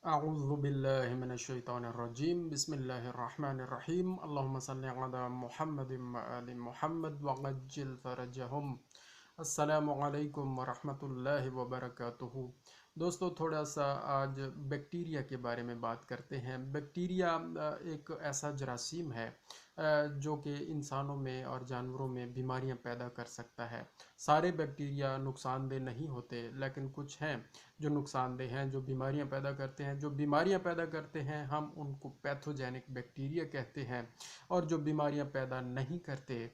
अऊज़ुबिल्लाहिमिनश्शैतानिर्रजीम बिस्मिल्लाहिर्रहमानिर्रहीम अल्लाहुम्मा सल्लि अला मुहम्मदिन व आलि मुहम्मद वअज्जिल फ़रजहुम। अस्सलामु अलैकुम वरहमतुल्लाहि वबरकातुहू। दोस्तों, थोड़ा सा आज बैक्टीरिया के बारे में बात करते हैं। बैक्टीरिया एक ऐसा जरासीम है जो कि इंसानों में और जानवरों में बीमारियां पैदा कर सकता है। सारे बैक्टीरिया नुकसानदेह नहीं होते, लेकिन कुछ हैं जो नुकसानदेह हैं, जो बीमारियां पैदा करते हैं। जो बीमारियां पैदा करते हैं हम उनको पैथोजेनिक बैक्टीरिया कहते हैं, और जो बीमारियां पैदा नहीं करते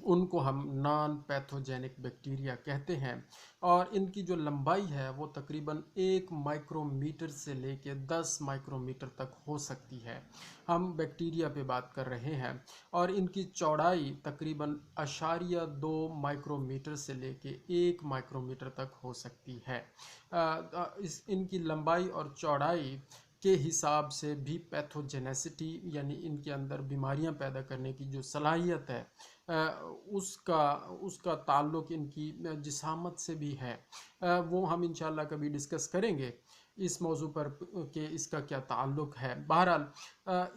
उनको हम नॉन पैथोजेनिक बैक्टीरिया कहते हैं। और इनकी जो लंबाई है वो तकरीबन 1 माइक्रोमीटर से लेके 10 माइक्रोमीटर तक हो सकती है। हम बैक्टीरिया पे बात कर रहे हैं, और इनकी चौड़ाई तकरीबन 0.2 माइक्रोमीटर से लेके 1 माइक्रोमीटर तक हो सकती है। इनकी लंबाई और चौड़ाई के हिसाब से भी पैथोजेनेसिटी यानी इनके अंदर बीमारियां पैदा करने की जो सलाहियत है उसका उसका ताल्लुक इनकी जिसामत से भी है। वो हम इंशाल्लाह कभी डिस्कस करेंगे इस मौजू पर कि इसका क्या ताल्लुक है। बहरहाल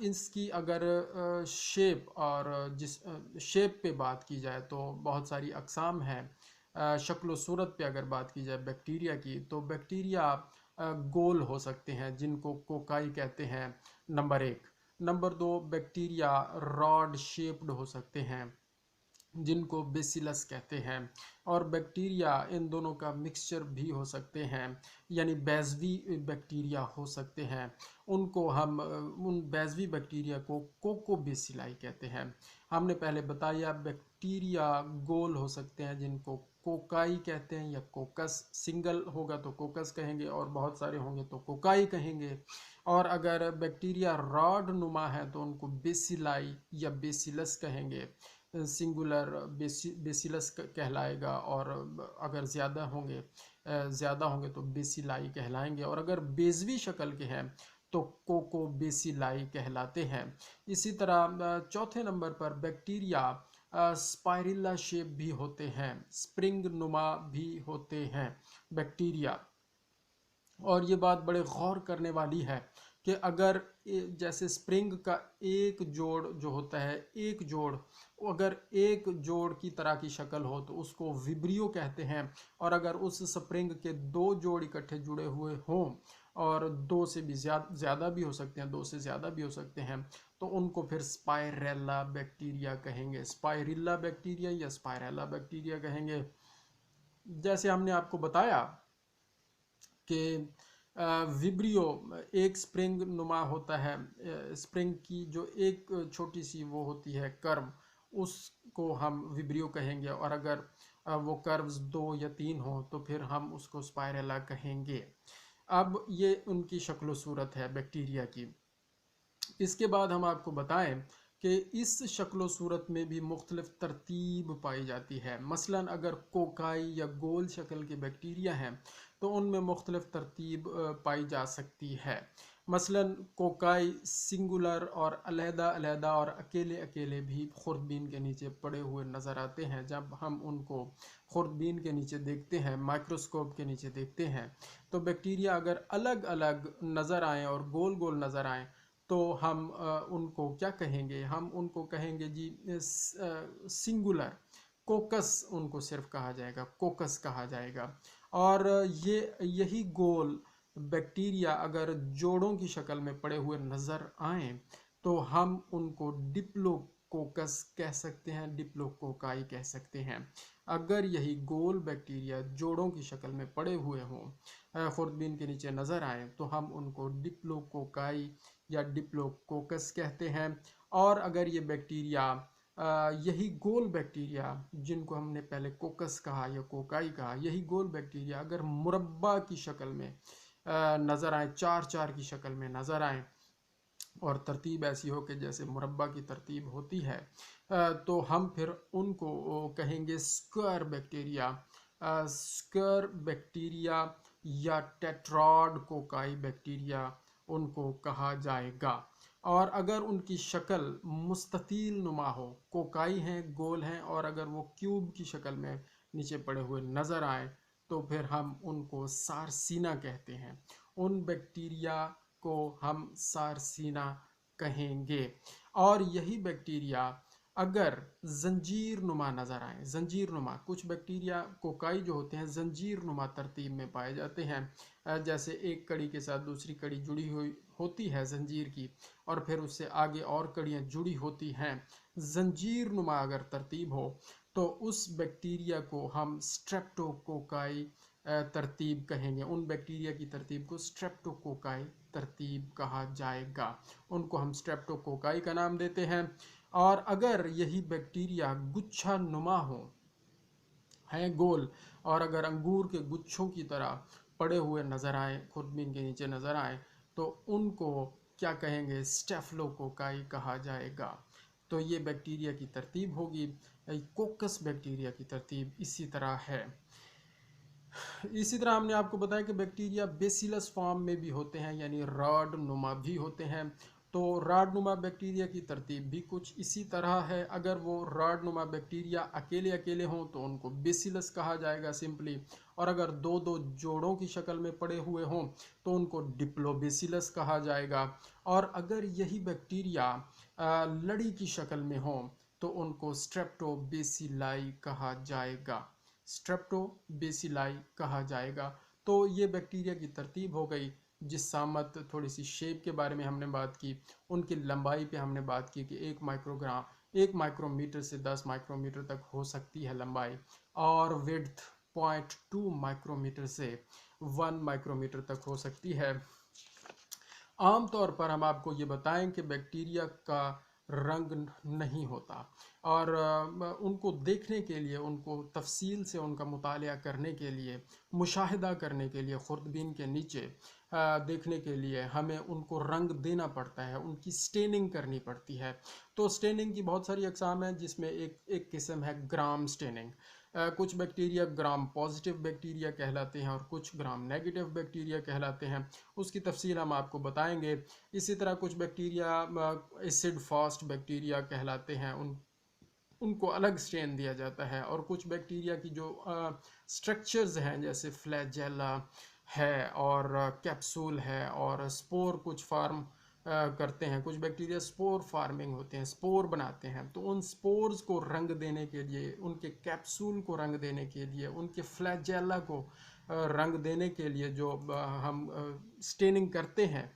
इसकी अगर शेप और जिस शेप पे बात की जाए तो बहुत सारी अकसाम हैं। शक्ल सूरत पे अगर बात की जाए बैक्टीरिया की, तो बैक्टीरिया गोल हो सकते हैं जिनको कोकाई कहते हैं, number 1। Number 2, bacteria rod shaped हो सकते हैं जिनको बेसिलस कहते हैं। और बैक्टीरिया इन दोनों का मिक्सचर भी हो सकते हैं, यानी बैजवी बैक्टीरिया हो सकते हैं। उनको हम उन बैजवी बैक्टीरिया को कोकोबेसिलाई कहते हैं। हमने पहले बताया बैक्टीरिया गोल हो सकते हैं जिनको कोकाई कहते हैं या कोकस। सिंगल होगा तो कोकस कहेंगे और बहुत सारे होंगे तो कोकाई कहेंगे। और अगर बैक्टीरिया रॉड नुमा है तो उनको बेसिलाई या बेसिलस कहेंगे। सिंगुलर बेसिलस कहलाएगा, और अगर ज़्यादा होंगे तो बेसिलाई कहलाएंगे। और अगर बेजवी शक्ल के हैं तो कोको बेसिलाई कहलाते हैं। इसी तरह चौथे नंबर पर बैक्टीरिया स्पाइरिला शेप भी होते हैं, स्प्रिंग नुमा भी होते हैं बैक्टीरिया। और ये बात बड़े गौर करने वाली है कि अगर जैसे स्प्रिंग का एक जोड़ जो होता है, एक जोड़ अगर एक जोड़ की तरह की शक्ल हो तो उसको विब्रियो कहते हैं। और अगर उस स्प्रिंग के दो जोड़ इकट्ठे जुड़े हुए हों, और दो से भी ज़्यादा भी हो सकते हैं, दो से ज़्यादा भी हो सकते हैं, तो उनको फिर स्पाइरेला बैक्टीरिया कहेंगे। स्पाइरिला बैक्टीरिया या स्पाइरेला बैक्टीरिया कहेंगे। जैसे हमने आपको बताया कि विब्रियो एक स्प्रिंग नुमा होता है। स्प्रिंग की जो एक छोटी सी वो होती है कर्व, उसको हम विब्रियो कहेंगे। और अगर वो कर्व्स 2 या 3 हो तो फिर हम उसको स्पाइरेला कहेंगे। अब ये उनकी शक्ल सूरत है बैक्टीरिया की। इसके बाद हम आपको बताएं कि इस शक्ल सूरत में भी मुख्तलिफ तरतीब पाई जाती है। मसलन अगर कोकाई या गोल शक्ल के बैक्टीरिया हैं तो उनमें मुख्तलिफ तरतीब पाई जा सकती है। मसलन कोकाई सिंगुलर और अलहदा और अकेले अकेले भी खुर्दबीन के नीचे पड़े हुए नज़र आते हैं। जब हम उनको खुर्दबीन के नीचे देखते हैं, माइक्रोस्कोप के नीचे देखते हैं, तो बैक्टीरिया अगर अलग अलग नज़र आएँ और गोल गोल नज़र आएँ तो हम उनको क्या कहेंगे? हम उनको कहेंगे जी सिंगुलर कोकस, उनको सिर्फ कहा जाएगा, कोकस कहा जाएगा। और यही गोल बैक्टीरिया अगर जोड़ों की शक्ल में पड़े हुए नज़र आएँ तो हम उनको डिप्लोकोकस कह सकते हैं, डिप्लोकोकाई कह सकते हैं। अगर यही गोल बैक्टीरिया जोड़ों की शक्ल में पड़े हुए हों, खुर्दबीन के नीचे नज़र आए, तो हम उनको डिप्लोकोकाई या डिप्लोकोकस कहते हैं। और अगर ये बैक्टीरिया यही गोल बैक्टीरिया जिनको हमने पहले कोकस कहा या कोकाई कहा, यही गोल बैक्टीरिया अगर मुरब्बा की शक्ल में नज़र आए, चार चार की शक्ल में नज़र आए, और तरतीब ऐसी हो कि जैसे मुरब्बा की तरतीब होती है, तो हम फिर उनको कहेंगे स्क्वायर बैक्टीरिया। स्क्वायर बैक्टीरिया या टेट्राड कोकाई बैक्टीरिया उनको कहा जाएगा। और अगर उनकी शक्ल मुस्ततील नुमा हो, कोकाई हैं, गोल हैं, और अगर वो क्यूब की शक्ल में नीचे पड़े हुए नज़र आए तो फिर हम उनको सारसीना कहते हैं। उन बैक्टीरिया को हम सार्सिना कहेंगे। और यही बैक्टीरिया अगर जंजीर नुमा नज़र आए, जंजीर नुमा, कुछ बैक्टीरिया कोकाई जो होते हैं जंजीर नुमा तरतीब में पाए जाते हैं, जैसे एक कड़ी के साथ दूसरी कड़ी जुड़ी हुई होती है जंजीर की, और फिर उससे आगे और कड़ियाँ जुड़ी होती हैं, जंजीर नुमा अगर तरतीब हो तो उस बैक्टीरिया को हम स्ट्रेप्टोकोकाई तरतीब कहेंगे। उन बैक्टीरिया की तरतीब को स्ट्रेप्टोकोकाई तरतीब कहा जाएगा, उनको हम स्ट्रेप्टोकोकाई का नाम देते हैं। और अगर यही बैक्टीरिया गुच्छा नुमा हो, हैं गोल, और अगर अंगूर के गुच्छों की तरह पड़े हुए नज़र आए, खुरदबीन के नीचे नज़र आए, तो उनको क्या कहेंगे, स्टेफलोकोकाई कहा जाएगा। तो ये बैक्टीरिया की तरतीब होगी। कोकस बैक्टीरिया की तरतीब इसी तरह है। इसी तरह हमने आपको बताया कि बैक्टीरिया बेसिलस फॉर्म में भी होते हैं, यानी रॉड नुमा भी होते हैं। तो रॉड नुमा बैक्टीरिया की तरतीब भी कुछ इसी तरह है। अगर वो रॉड नुमा बैक्टीरिया अकेले अकेले हों तो उनको बेसिलस कहा जाएगा सिंपली, और अगर दो दो जोड़ों की शक्ल में पड़े हुए हों तो उनको डिप्लोबेसिलस कहा जाएगा। और अगर यही बैक्टीरिया लड़ी की शक्ल में हों तो उनको स्ट्रेप्टोबेसिलाई कहा जाएगा, स्ट्रेप्टोबेसिलाई कहा जाएगा। तो ये बैक्टीरिया की तरतीब हो गई। जिस सामत थोड़ी सी शेप के बारे में हमने बात की, उनकी लंबाई पे हमने बात की कि 1 माइक्रोमीटर से 10 माइक्रोमीटर तक हो सकती है लंबाई, और विड्थ 0.2 माइक्रोमीटर से 1 माइक्रोमीटर तक हो सकती है। आम तौर पर हम आपको ये बताएं कि बैक्टीरिया का रंग नहीं होता, और उनको देखने के लिए, उनको तफसील से उनका मुतालिया करने के लिए, मुशाहिदा करने के लिए, खुर्दबीन के नीचे देखने के लिए हमें उनको रंग देना पड़ता है, उनकी स्टेनिंग करनी पड़ती है। तो स्टेनिंग की बहुत सारी अकसाम हैं, जिसमें एक किस्म है ग्राम स्टेनिंग। कुछ बैक्टीरिया ग्राम पॉजिटिव बैक्टीरिया कहलाते हैं और कुछ ग्राम नेगेटिव बैक्टीरिया कहलाते हैं, उसकी तफसील हम आपको बताएंगे। इसी तरह कुछ बैक्टीरिया एसिड फास्ट बैक्टीरिया कहलाते हैं, उनको अलग स्ट्रेन दिया जाता है। और कुछ बैक्टीरिया की जो स्ट्रक्चर्स हैं, जैसे फ्लैजेला है और कैप्सूल है और स्पोर कुछ फार्म करते हैं, कुछ बैक्टीरिया स्पोर फार्मिंग होते हैं, स्पोर बनाते हैं। तो उन स्पोर्स को रंग देने के लिए, उनके कैप्सूल को रंग देने के लिए, उनके फ्लैजेला को रंग देने के लिए जो हम स्टेनिंग करते हैं,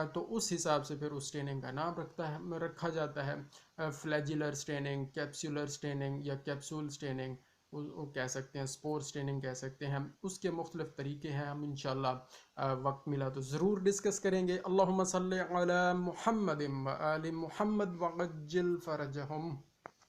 तो उस हिसाब से फिर उस स्टेनिंग का नाम रखा जाता है। फ्लैजिलर स्टेनिंग, कैप्सूलर स्टेनिंग या कैप्सूल स्टेनिंग वो कह सकते हैं, स्पोर स्टेनिंग कह सकते हैं। उसके मुख्तलिफ तरीके हैं, हम इंशाल्लाह वक्त मिला तो ज़रूर डिस्कस करेंगे। अल्लाहुम्मा सल्ली अला मुहम्मद व आलि मुहम्मद वअज्जिल फरजहुम।